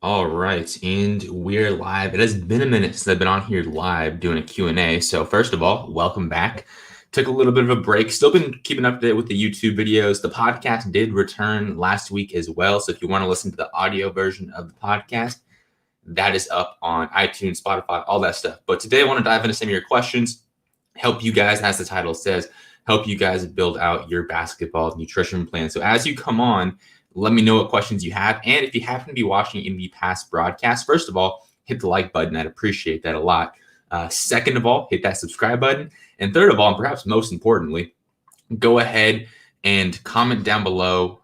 All right, and we're live. It has been a minute since I've been on here live doing a Q&A. So first of all, welcome back. Took a little bit of a break. Still been keeping up to date with the YouTube videos. The podcast did return last week as well. So if you want to listen to the audio version of the podcast, that is up on iTunes, Spotify, all that stuff. But today I want to dive into some of your questions, help you guys, as the title says, help you guys build out your basketball nutrition plan. So as you come on, let me know what questions you have. And if you happen to be watching in the past broadcast, first of all, hit the like button. I'd appreciate that a lot. Second of all, hit that subscribe button. And third of all, and perhaps most importantly, go ahead and comment down below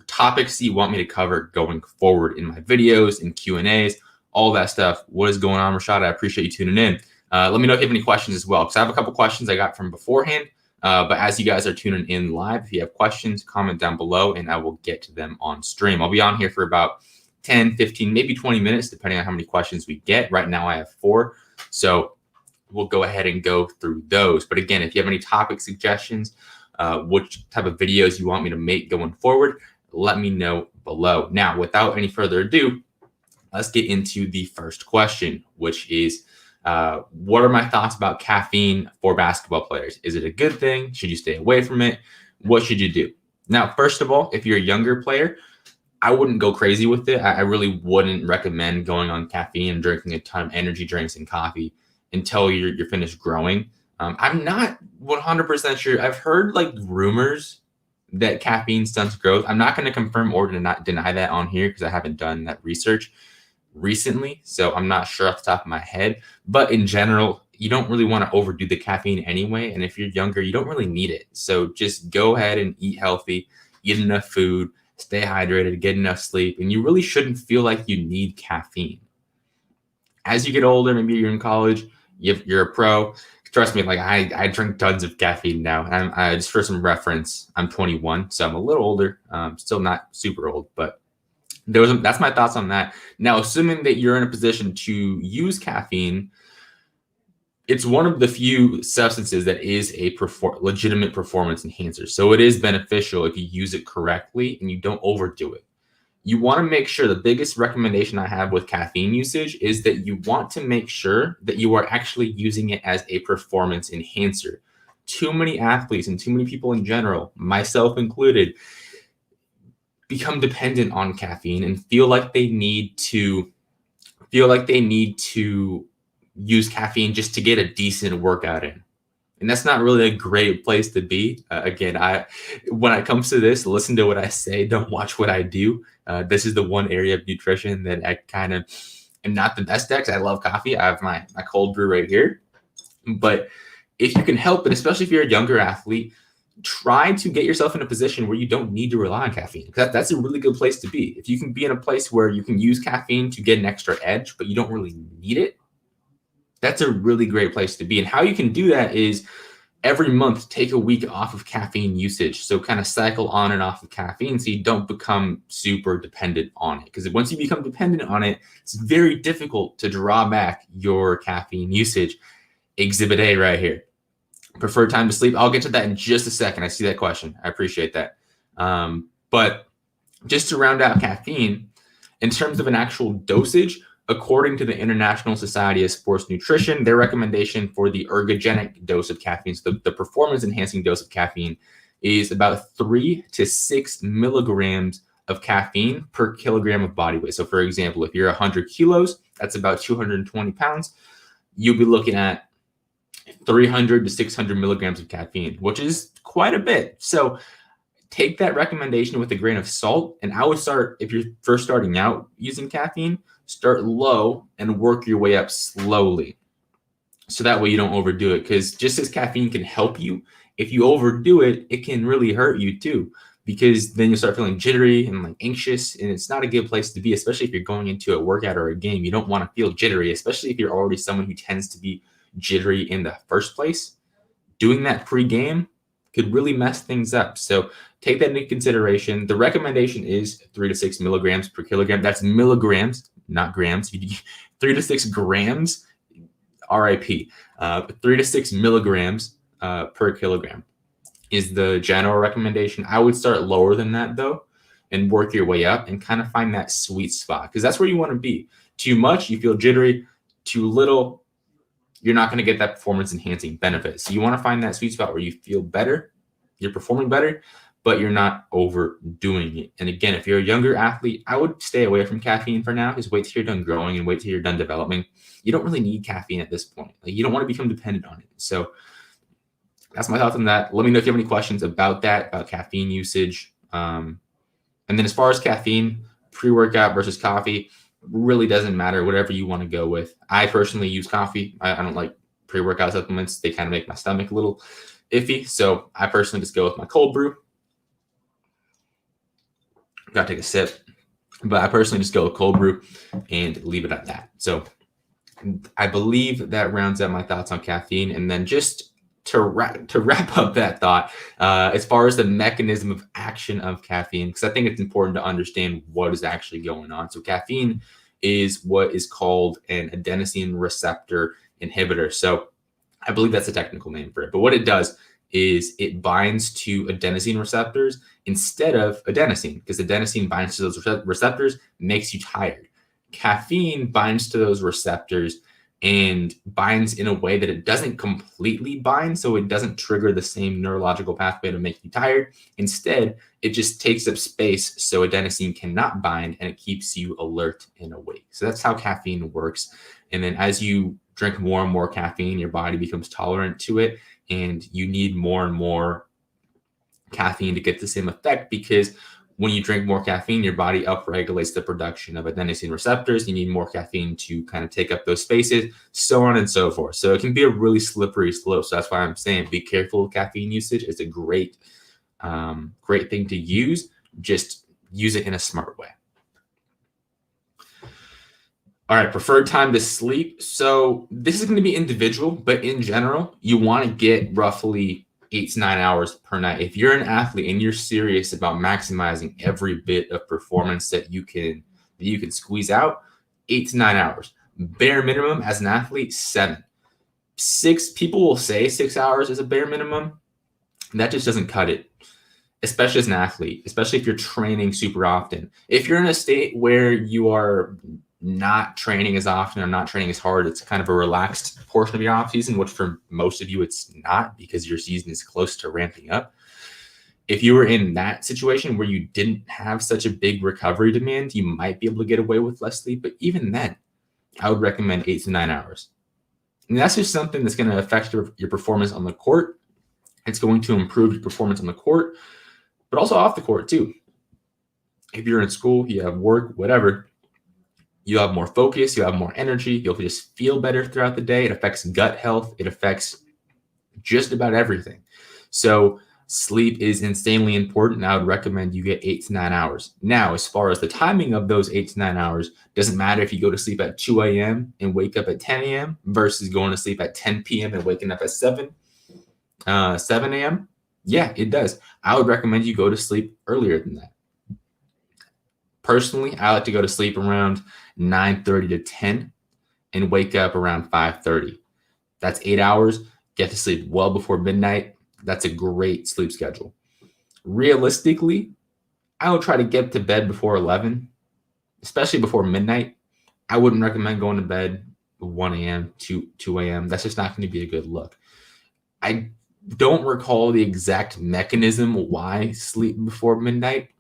topics you want me to cover going forward in my videos and Q&As, all that stuff. What is going on, Rashad? I appreciate you tuning in. Let me know if you have any questions as well, because I have a couple questions I got from beforehand. But as you guys are tuning in live, if you have questions, comment down below and I will get to them on stream. I'll be on here for about 10, 15, maybe 20 minutes, depending on how many questions we get. Right now I have 4. So we'll go ahead and go through those. But again, if you have any topic suggestions, which type of videos you want me to make going forward, let me know below. Now, without any further ado, let's get into the first question, which is, what are my thoughts about caffeine for basketball players? Is it a good thing? Should you stay away from it? What should you do? Now, first of all, if you're a younger player, I wouldn't go crazy with it. I really wouldn't recommend going on caffeine and drinking a ton of energy drinks and coffee until you're finished growing. I'm not 100% sure. I've heard like rumors that caffeine stunts growth. I'm not going to confirm or deny that on here because I haven't done that research recently, so I'm not sure off the top of my head. But in general, you don't really want to overdo the caffeine anyway, and if you're younger, you don't really need it. So just go ahead and eat healthy, eat enough food, stay hydrated, get enough sleep, and you really shouldn't feel like you need caffeine. As you get older, maybe you're in college, you're a pro. Trust me, like I drink tons of caffeine now. Just for some reference, I'm 21, so I'm a little older. Still not super old, but that's my thoughts on that. Now, assuming that you're in a position to use caffeine, it's one of the few substances that is a legitimate performance enhancer. So it is beneficial if you use it correctly and you don't overdo it. You want to make sure, the biggest recommendation I have with caffeine usage is that you want to make sure that you are actually using it as a performance enhancer. Too many athletes and too many people in general, myself included, become dependent on caffeine and feel like they need to use caffeine just to get a decent workout in. And that's not really a great place to be. Again, when it comes to this, listen to what I say, don't watch what I do. This is the one area of nutrition that I kind of am not the best at, because I love coffee. I have my cold brew right here. But if you can help it, especially if you're a younger athlete, try to get yourself in a position where you don't need to rely on caffeine. That's a really good place to be. If you can be in a place where you can use caffeine to get an extra edge, but you don't really need it, that's a really great place to be. And how you can do that is every month, take a week off of caffeine usage. So kind of cycle on and off of caffeine so you don't become super dependent on it. Because once you become dependent on it, it's very difficult to draw back your caffeine usage. Exhibit A right here. Preferred time to sleep. I'll get to that in just a second. I see that question. I appreciate that. But just to round out caffeine, in terms of an actual dosage, according to the International Society of Sports Nutrition, their recommendation for the ergogenic dose of caffeine, so the performance-enhancing dose of caffeine, is about 3 to 6 milligrams of caffeine per kilogram of body weight. So, for example, if you're 100 kilos, that's about 220 pounds, you'll be looking at 300 to 600 milligrams of caffeine, which is quite a bit. So take that recommendation with a grain of salt. And I would start, if you're first starting out using caffeine, start low and work your way up slowly. So that way you don't overdo it. Because just as caffeine can help you, if you overdo it, it can really hurt you too. Because then you start feeling jittery and like anxious, and it's not a good place to be, especially if you're going into a workout or a game. You don't want to feel jittery, especially if you're already someone who tends to be jittery in the first place. Doing that pre-game could really mess things up. So take that into consideration. The recommendation is 3 to 6 milligrams per kilogram. That's milligrams, not grams. 3 to 6 grams, RIP. 3 to 6 milligrams per kilogram is the general recommendation. I would start lower than that though. and work your way up and kind of find that sweet spot, because that's where you want to be. Too much, you feel jittery. Too little, you're not going to get that performance enhancing benefit. So you want to find that sweet spot where you feel better, you're performing better, but you're not overdoing it. And again, if you're a younger athlete, I would stay away from caffeine for now. Just wait till you're done growing and wait till you're done developing. You don't really need caffeine at this point. Like, you don't want to become dependent on it. So that's my thoughts on that. Let me know if you have any questions about that, about caffeine usage. And then as far as caffeine, pre-workout versus coffee, really doesn't matter, whatever you want to go with. I personally use coffee. I don't like pre-workout supplements. They kind of make my stomach a little iffy. So I personally just go with my cold brew. Gotta take a sip, but I personally just go with cold brew and leave it at that. So I believe that rounds out my thoughts on caffeine. And then just to wrap up that thought, as far as the mechanism of action of caffeine, because I think it's important to understand what is actually going on. So caffeine is what is called an adenosine receptor inhibitor. So I believe that's a technical name for it. But what it does is it binds to adenosine receptors instead of adenosine, because adenosine binds to those receptors, makes you tired. Caffeine binds to those receptors and binds in a way that it doesn't completely bind, so it doesn't trigger the same neurological pathway to make you tired. Instead, it just takes up space so adenosine cannot bind, and it keeps you alert and awake. So that's how caffeine works. And then as you drink more and more caffeine, your body becomes tolerant to it, and you need more and more caffeine to get the same effect, because when you drink more caffeine, your body upregulates the production of adenosine receptors. You need more caffeine to kind of take up those spaces, so on and so forth. So it can be a really slippery slope. So that's why I'm saying be careful with caffeine usage. It's a great thing to use. Just use it in a smart way. All right, preferred time to sleep. So this is going to be individual, but in general, you want to get roughly 8 to 9 hours per night. If you're an athlete and you're serious about maximizing every bit of performance that you can squeeze out, 8 to 9 hours. Bare minimum as an athlete, 7. 6 people will say 6 hours is a bare minimum. That just doesn't cut it, especially as an athlete, especially if you're training super often. If you're in a state where you are not training as often or not training as hard, it's kind of a relaxed portion of your off season, which for most of you it's not, because your season is close to ramping up. If you were in that situation where you didn't have such a big recovery demand, you might be able to get away with less sleep. But even then, I would recommend 8 to 9 hours. And that's just something that's going to affect your performance on the court. It's going to improve your performance on the court, but also off the court too. If you're in school, you have work, whatever, you have more focus, you have more energy, you'll just feel better throughout the day. It affects gut health. It affects just about everything. So sleep is insanely important, and I would recommend you get 8 to 9 hours. Now, as far as the timing of those 8 to 9 hours, doesn't matter if you go to sleep at 2 a.m. and wake up at 10 a.m. versus going to sleep at 10 p.m. and waking up at 7 a.m. Yeah, it does. I would recommend you go to sleep earlier than that. Personally, I like to go to sleep around 9:30 to 10 and wake up around 5:30. That's 8 hours. Get to sleep well before midnight. That's a great sleep schedule. Realistically, I would try to get to bed before 11, especially before midnight. I wouldn't recommend going to bed 1 a.m. to 2 a.m. That's just not going to be a good look. I don't recall the exact mechanism why sleep before midnight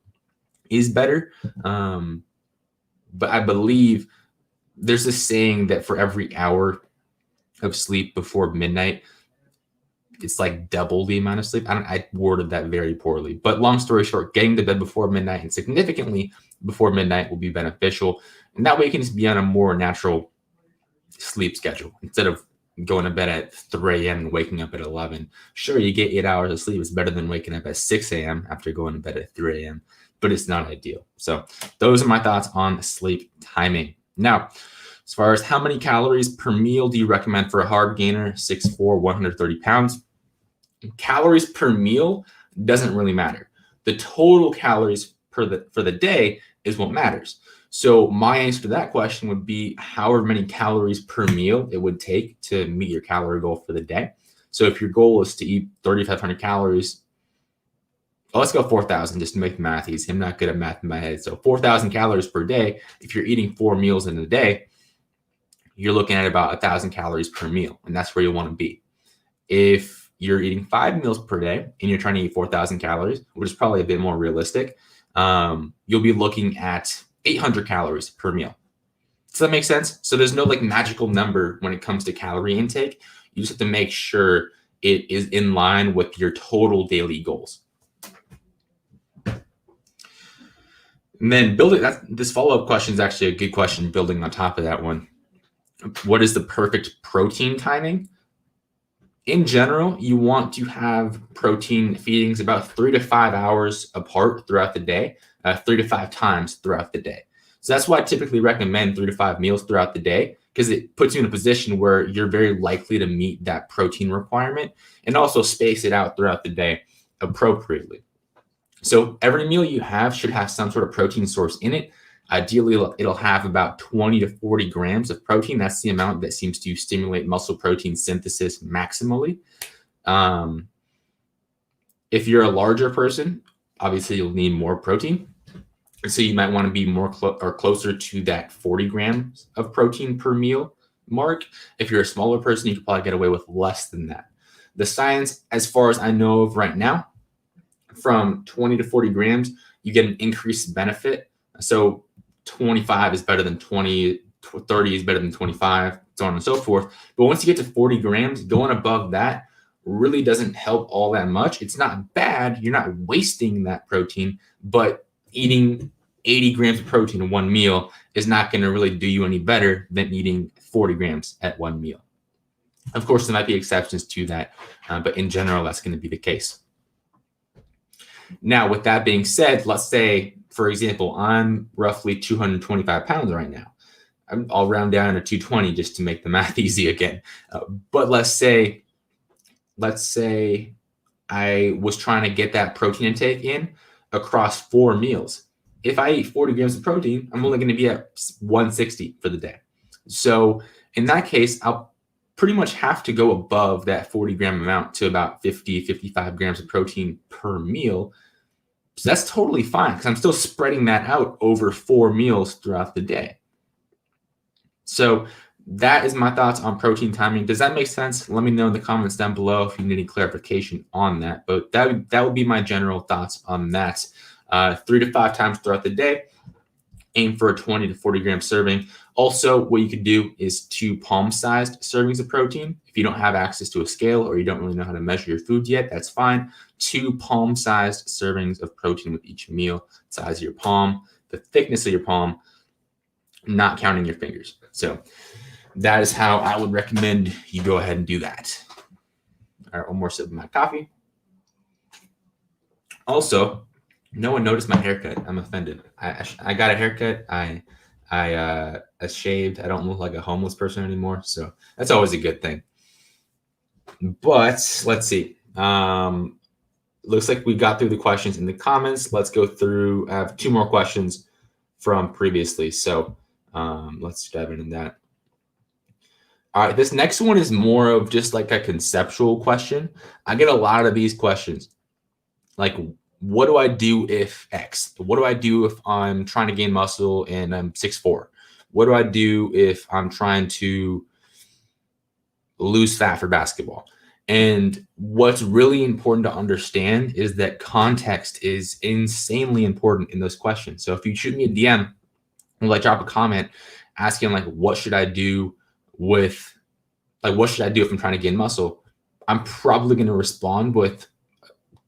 is better. But I believe there's this saying that for every hour of sleep before midnight, it's like double the amount of sleep. I worded that very poorly, but long story short, getting to bed before midnight and significantly before midnight will be beneficial. And that way you can just be on a more natural sleep schedule instead of going to bed at 3 a.m. and waking up at 11. Sure, you get 8 hours of sleep. It's better than waking up at 6 a.m. after going to bed at 3 a.m., but it's not ideal. So those are my thoughts on sleep timing. Now, as far as how many calories per meal do you recommend for a hard gainer, 6'4", 130 pounds? Calories per meal doesn't really matter. The total calories for the day is what matters. So my answer to that question would be however many calories per meal it would take to meet your calorie goal for the day. So if your goal is to eat 3,500 calories Well, let's go 4,000 just to make the math easy. I'm not good at math in my head. So 4,000 calories per day. If you're eating 4 meals in a day, you're looking at about 1,000 calories per meal, and that's where you want to be. If you're eating 5 meals per day and you're trying to eat 4,000 calories, which is probably a bit more realistic, you'll be looking at 800 calories per meal. Does that make sense? So there's no like magical number when it comes to calorie intake. You just have to make sure it is in line with your total daily goals. And then this follow-up question is actually a good question building on top of that one. What is the perfect protein timing? In general, you want to have protein feedings about 3 to 5 hours apart throughout the day, 3 to 5 times throughout the day. So that's why I typically recommend 3 to 5 meals throughout the day, because it puts you in a position where you're very likely to meet that protein requirement and also space it out throughout the day appropriately. So every meal you have should have some sort of protein source in it. Ideally, it'll have about 20 to 40 grams of protein. That's the amount that seems to stimulate muscle protein synthesis maximally. If you're a larger person, obviously you'll need more protein. So you might want to be more closer to that 40 grams of protein per meal mark. If you're a smaller person, you could probably get away with less than that. The science, as far as I know of right now, from 20 to 40 grams, you get an increased benefit. So 25 is better than 20, 30 is better than 25, so on and so forth. But once you get to 40 grams, going above that really doesn't help all that much. It's not bad. You're not wasting that protein, but eating 80 grams of protein in one meal is not going to really do you any better than eating 40 grams at one meal. Of course, there might be exceptions to that, but in general, that's going to be the case. Now, with that being said, let's say, for example, I'm roughly 225 pounds right now. I'll round down to 220 just to make the math easy again. But let's say I was trying to get that protein intake in across 4 meals. If I eat 40 grams of protein, I'm only going to be at 160 for the day. So in that case, I'll pretty much have to go above that 40 gram amount to about 50, 55 grams of protein per meal. So that's totally fine because I'm still spreading that out over 4 meals throughout the day. So that is my thoughts on protein timing. Does that make sense? Let me know in the comments down below if you need any clarification on that. But that would be my general thoughts on that. 3 to 5 times throughout the day. Aim for a 20 to 40 gram serving. Also, what you could do is 2 palm-sized servings of protein. If you don't have access to a scale or you don't really know how to measure your food yet, that's fine. 2 palm-sized servings of protein with each meal, size of your palm, the thickness of your palm, not counting your fingers. So that is how I would recommend you go ahead and do that. All right, one more sip of my coffee. Also, no one noticed my haircut. I'm offended. I got a haircut. I shaved. I don't look like a homeless person anymore. So that's always a good thing. But let's see. Looks like we got through the questions in the comments. Let's go through. I have 2 more questions from previously. So let's dive into that. All right. This next one is more of just like a conceptual question. I get a lot of these questions. Like, what do I do if X? What do I do if I'm trying to gain muscle and I'm 6'4"? What do I do if I'm trying to lose fat for basketball? And what's really important to understand is that context is insanely important in those questions. So if you shoot me a DM or like drop a comment asking like, what should I do if I'm trying to gain muscle? I'm probably going to respond with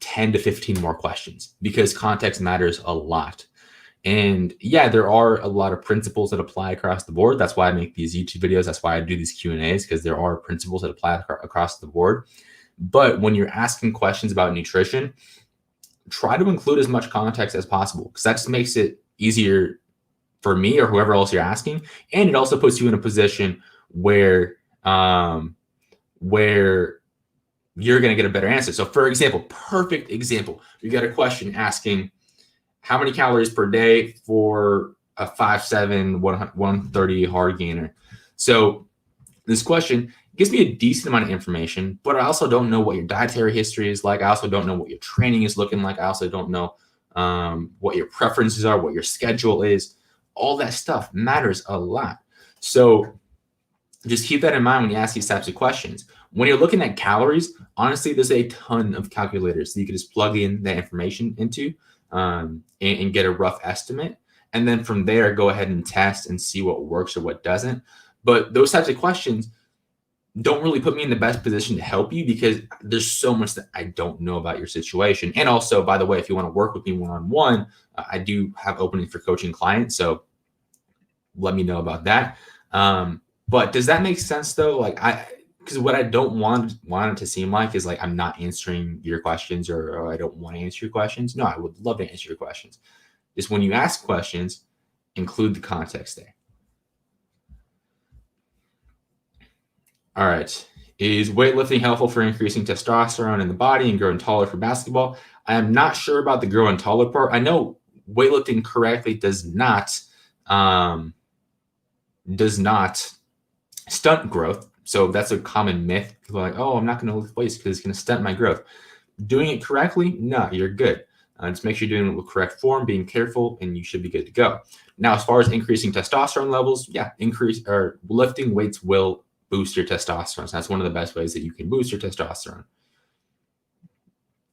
10 to 15 more questions because context matters a lot. And yeah, there are a lot of principles that apply across the board. That's why I make these YouTube videos. That's why I do these Q&As, because there are principles that apply across the board. But when you're asking questions about nutrition, try to include as much context as possible, because that just makes it easier for me or whoever else you're asking. And it also puts you in a position where you're going to get a better answer. So for example, perfect example, you got a question asking how many calories per day for a 5'7", 130 hard gainer. So this question gives me a decent amount of information, but I also don't know what your dietary history is like. I also don't know what your training is looking like. I also don't know what your preferences are, what your schedule is. All that stuff matters a lot. So just keep that in mind when you ask these types of questions. When you're looking at calories, honestly, there's a ton of calculators that you can just plug in that information into and get a rough estimate. And then from there, go ahead and test and see what works or what doesn't. But those types of questions don't really put me in the best position to help you because there's so much that I don't know about your situation. And also, by the way, if you want to work with me one-on-one, I do have openings for coaching clients. So let me know about that. But does that make sense though? Because what I don't want it to seem like is like I'm not answering your questions or I don't want to answer your questions. No, I would love to answer your questions. Just when you ask questions, include the context there. All right. Is weightlifting helpful for increasing testosterone in the body and growing taller for basketball? I am not sure about the growing taller part. I know weightlifting correctly does not stunt growth. So that's a common myth. People are like, oh, I'm not going to lift weights because it's going to stunt my growth. Doing it correctly, no, you're good. Just make sure you're doing it with correct form, being careful, and you should be good to go. Now, as far as increasing testosterone levels, yeah, lifting weights will boost your testosterone. So that's one of the best ways that you can boost your testosterone.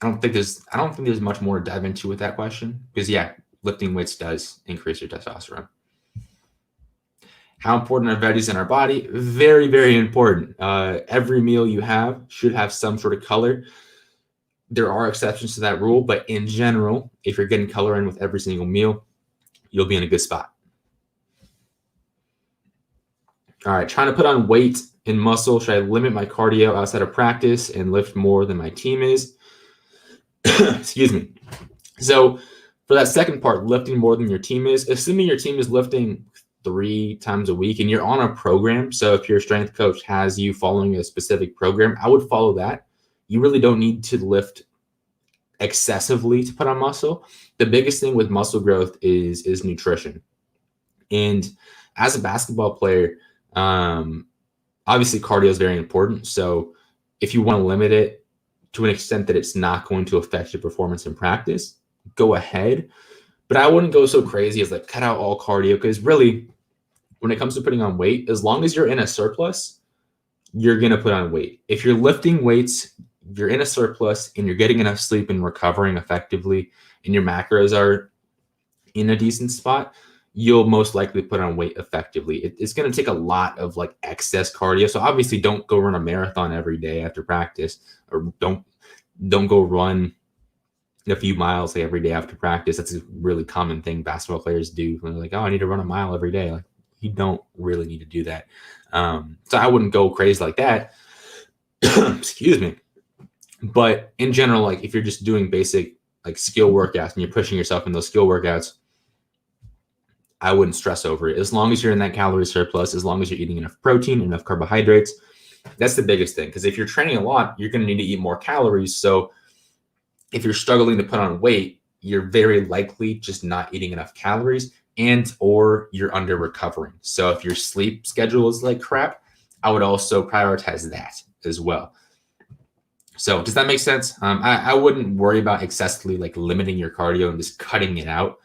I don't think there's much more to dive into with that question because yeah, lifting weights does increase your testosterone. How important are veggies in our body? Very, very important. Every meal you have should have some sort of color. There are exceptions to that rule, but in general, if you're getting color in with every single meal, you'll be in a good spot. All right, trying to put on weight and muscle. Should I limit my cardio outside of practice and lift more than my team is? Excuse me. So for that second part, lifting more than your team is, assuming your team is lifting 3 times a week and you're on a program. So if your strength coach has you following a specific program, I would follow that. You really don't need to lift excessively to put on muscle. The biggest thing with muscle growth is nutrition. And as a basketball player, obviously cardio is very important. So if you want to limit it to an extent that it's not going to affect your performance in practice, go ahead. But I wouldn't go so crazy as like cut out all cardio because really when it comes to putting on weight, as long as you're in a surplus, you're going to put on weight. If you're lifting weights, you're in a surplus and you're getting enough sleep and recovering effectively and your macros are in a decent spot, you'll most likely put on weight effectively. It's going to take a lot of like excess cardio. So obviously don't go run a marathon every day after practice or don't go run a few miles every day after practice. That's a really common thing basketball players do. They're like, oh, I need to run a mile every day. Like you don't really need to do that. So I wouldn't go crazy like that. Excuse me. But in general, like if you're just doing basic like skill workouts and you're pushing yourself in those skill workouts, I wouldn't stress over it. As long as you're in that calorie surplus, as long as you're eating enough protein, enough carbohydrates, that's the biggest thing. Because if you're training a lot, you're going to need to eat more calories. So if you're struggling to put on weight, you're very likely just not eating enough calories or you're under recovering. So if your sleep schedule is like crap, I would also prioritize that as well. So does that make sense? I wouldn't worry about excessively like limiting your cardio and just cutting it out.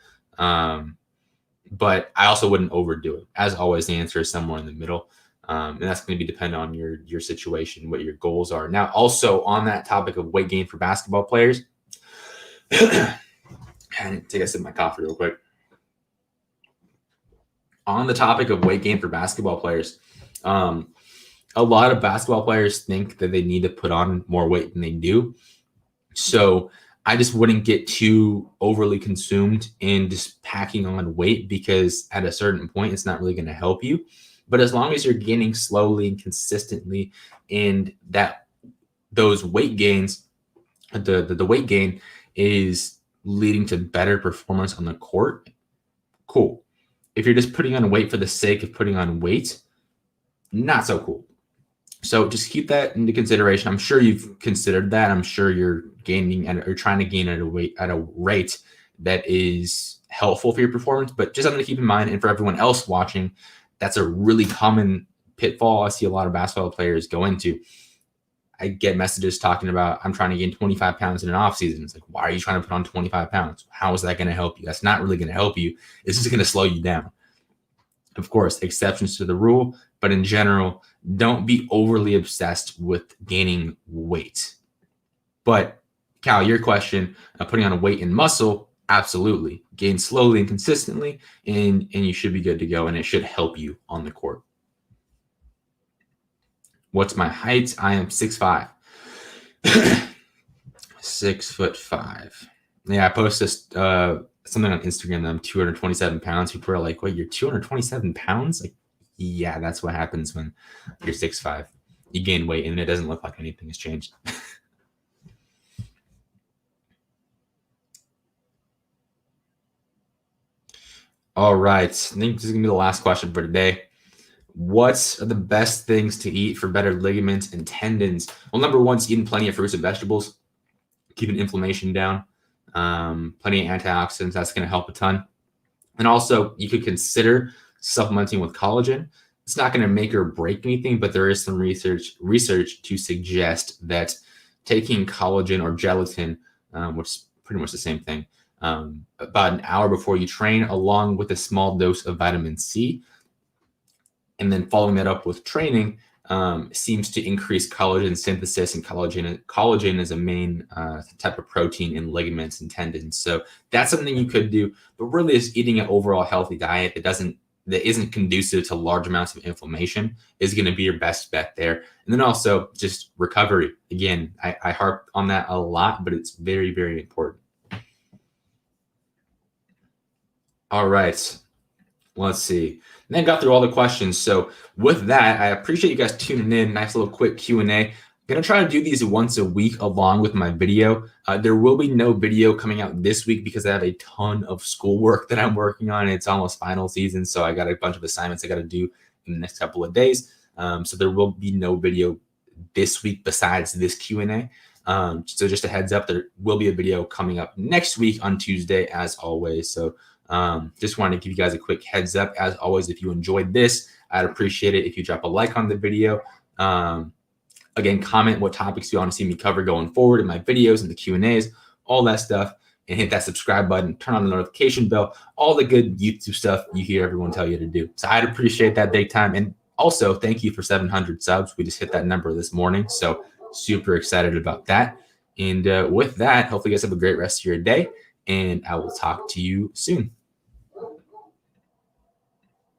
But I also wouldn't overdo it. As always, the answer is somewhere in the middle. And that's going to be dependent on your situation, what your goals are. Now, also on that topic of weight gain for basketball players, I need to take a sip of my coffee real quick. On the topic of weight gain for basketball players, a lot of basketball players think that they need to put on more weight than they do. So I just wouldn't get too overly consumed in just packing on weight because at a certain point, it's not really going to help you. But as long as you're gaining slowly and consistently and that those weight gains, the weight gain is leading to better performance on the court, cool. If you're just putting on weight for the sake of putting on weight, not so cool. So just keep that into consideration. I'm sure you've considered that. I'm sure you're gaining or trying to gain at a rate that is helpful for your performance, but just something to keep in mind. And for everyone else watching, that's a really common pitfall I see a lot of basketball players go into. I get messages talking about, I'm trying to gain 25 pounds in an off season. It's like, why are you trying to put on 25 pounds? How is that going to help you? That's not really going to help you. It's just going to slow you down. Of course, exceptions to the rule, but in general, don't be overly obsessed with gaining weight. But Cal, your question, putting on weight and muscle, absolutely. Gain slowly and consistently, and you should be good to go, and it should help you on the court. What's my height? I am 6'5". 6'5". Yeah, I posted something on Instagram that I'm 227 pounds. People are like, wait, you're 227 pounds? Like, yeah, that's what happens when you're 6'5". You gain weight and it doesn't look like anything has changed. All right. I think this is going to be the last question for today. What are the best things to eat for better ligaments and tendons? Well, number one is eating plenty of fruits and vegetables, keeping inflammation down, plenty of antioxidants. That's going to help a ton. And also, you could consider supplementing with collagen. It's not going to make or break anything, but there is some research to suggest that taking collagen or gelatin, which is pretty much the same thing, about an hour before you train, along with a small dose of vitamin C, and then following that up with training, seems to increase collagen synthesis, and collagen is a main type of protein in ligaments and tendons. So that's something you could do, but really is eating an overall healthy diet that isn't conducive to large amounts of inflammation is going to be your best bet there. And then also just recovery. Again, I harp on that a lot, but it's very, very important. All right. Let's see. And then got through all the questions. So with that, I appreciate you guys tuning in. Nice little quick Q&A. I'm going to try to do these once a week along with my video. There will be no video coming out this week because I have a ton of schoolwork that I'm working on. It's almost final season, so I got a bunch of assignments I got to do in the next couple of days. So there will be no video this week besides this Q&A. So just a heads up, there will be a video coming up next week on Tuesday as always. So just wanted to give you guys a quick heads up. As always, if you enjoyed this, I'd appreciate it if you drop a like on the video. Again, comment what topics you want to see me cover going forward in my videos and the Q&As, all that stuff, and hit that subscribe button, turn on the notification bell, all the good YouTube stuff you hear everyone tell you to do. So I'd appreciate that big time. And also, thank you for 700 subs. We just hit that number this morning, so super excited about that. And with that, hopefully you guys have a great rest of your day, and I will talk to you soon.